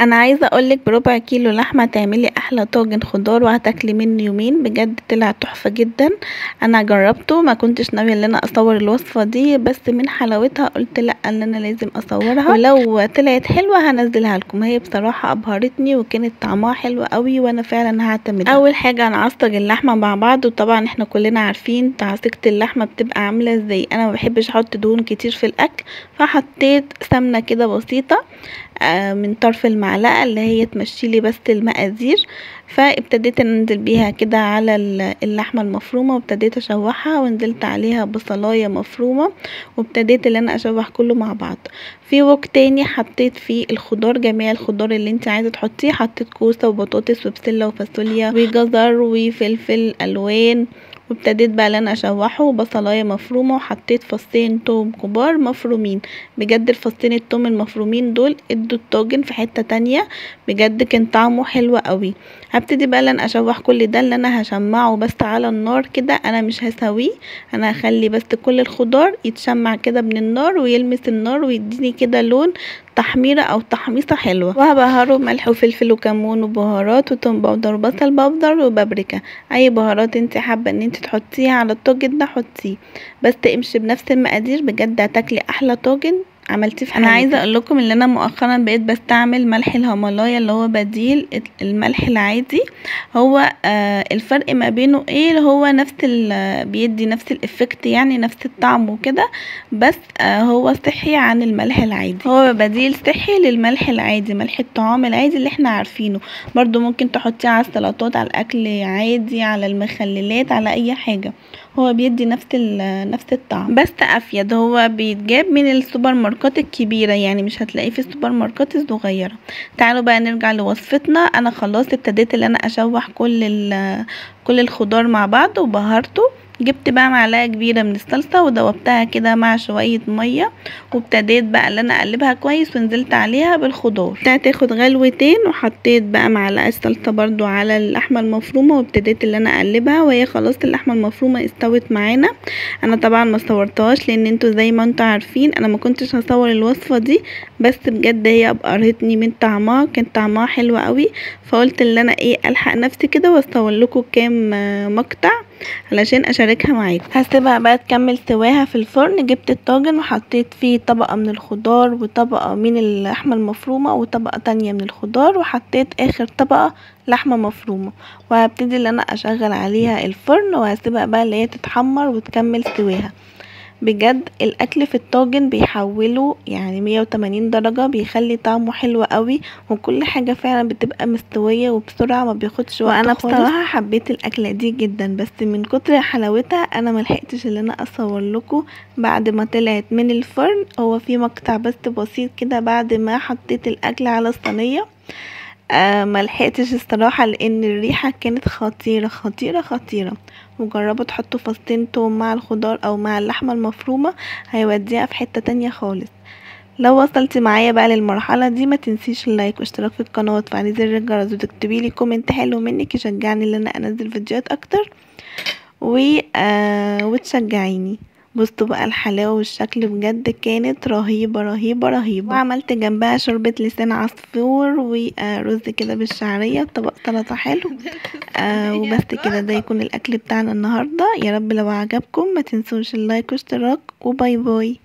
انا عايزه اقولك بربع كيلو لحمه تعملي احلى طاجن خضار وهتاكلي منه يومين. بجد طلع تحفه جدا. انا جربته، ما كنتش ناويه ان انا اصور الوصفه دي، بس من حلاوتها قلت لا ان انا لازم اصورها، ولو طلعت حلوه هنزلها لكم. هي بصراحه ابهرتني وكانت طعمها حلو قوي، وانا فعلا هعتمدها. اول حاجه انا عصج اللحمه مع بعض، وطبعا احنا كلنا عارفين تعصيجه اللحمه بتبقى عامله ازاي. انا ما بحبش احط دهون كتير في الاكل، فحطيت سمنه كده بسيطه من طرف المعلقة اللي هي تمشيلي بس المقادير. فابتديت انزل بيها كده على اللحمة المفرومة، وابتديت اشوحها، ونزلت عليها بصلاية مفرومة، وابتديت ان انا اشوح كله مع بعض. في وك تاني حطيت فيه الخضار، جميع الخضار اللي انت عايزة تحطيه. حطيت كوسة وبطاطس وبسلة وفاصوليا وجزر وفلفل الوان، وابتديت بقى ان انا اشوحه بصلايه مفرومه، وحطيت فصين توم كبار مفرومين. بجد الفصين التوم المفرومين دول ادوا الطاجن في حته تانية، بجد كان طعمه حلو قوي. هبتدي بقى ان انا اشوح كل ده، اللي انا هشمعه بس على النار كده، انا مش هسويه. انا هخلي بس كل الخضار يتشمع كده من النار ويلمس النار ويديني كده لون تحميره او تحميصه حلوه. وهبهره ملح وفلفل وكمون وبهارات وتوم باودر وبصل باودر وبابريكا. اي بهارات انت حابه ان انت تحطيها على الطاجن ده حطيه، بس امشي بنفس المقادير. بجد هتاكلي احلى طاجن عملتيه في حياتك. انا عايزه اقول لكم ان انا مؤخرا بقيت بستعمل ملح الهيمالايا، اللي هو بديل الملح العادي. هو الفرق ما بينه ايه؟ اللي هو نفس بيدي نفس الافكت، يعني نفس الطعم وكده، بس هو صحي عن الملح العادي. هو بديل صحي للملح العادي، ملح الطعام العادي اللي احنا عارفينه. برضو ممكن تحطيه على السلطات، على الاكل عادي، على المخللات، على اي حاجه. هو بيدي نفس الطعم بس افيد. هو بيتجاب من السوبر ماركات الكبيره، يعني مش هتلاقيه في السوبر ماركات الصغيره. تعالوا بقى نرجع لوصفتنا. انا خلاص ابتديت ان انا اشوح كل الخضار مع بعض وبهرته. جبت بقى معلقه كبيره من الصلصه ودوبتها كده مع شويه ميه، وابتديت بقى ان انا اقلبها كويس، ونزلت عليها بالخضار. ابتدت تاخد غلوتين، وحطيت بقى معلقه صلصه برضو على اللحمه المفرومه، وابتديت ان انا اقلبها، وهي خلاص اللحمه المفرومه استوت معانا. انا طبعا ما صورتهاش، لان انتوا زي ما انتوا عارفين انا ما كنتش هصور الوصفه دي، بس بجد هي ابقرتني من طعمها، كان طعمها حلو قوي. فقلت ان انا الحق نفسي كده واصور لكم كام مقطع علشان اشاركها معاكم. هسيبها بقى تكمل سواها في الفرن. جبت الطاجن وحطيت فيه طبقه من الخضار، وطبقه من اللحمه المفرومه، وطبقه تانية من الخضار، وحطيت اخر طبقه لحمه مفرومه. وهبتدي ان انا اشغل عليها الفرن، وهسيبها بقى اللي هي تتحمر وتكمل سواها. بجد الاكل في الطاجن بيحوله يعني 180 درجة، بيخلي طعمه حلو قوي، وكل حاجة فعلا بتبقى مستوية وبسرعة، ما بياخدش وقت. وانا بصراحة حبيت الاكلة دي جدا، بس من كتر حلاوتها انا ملحقتش ان انا اصور لكم بعد ما طلعت من الفرن. هو في مقطع بس بسيط كده بعد ما حطيت الاكل على الصينية. ملحقتش الصراحة، لان الريحة كانت خطيرة خطيرة خطيرة. وجربوا تحطوا فصين توم مع الخضار او مع اللحمة المفرومة، هيوديها في حتة تانية خالص. لو وصلت معايا بقى للمرحلة دي، ما تنسيش اللايك واشتراك في القناة وتفعيل زر الجرس، وتكتبيلي كومنت حلو منك يشجعني ان انا انزل فيديوهات اكتر وتشجعيني. بصوا بقى الحلاوة والشكل، بجد كانت رهيبة رهيبة رهيبة. وعملت جنبها شوربة لسان عصفور ورز كده بالشعرية، طبق سلطة حلو. وبس كده، ده يكون الاكل بتاعنا النهاردة. يا رب لو عجبكم ما تنسوش اللايك واشتراك، وباي باي.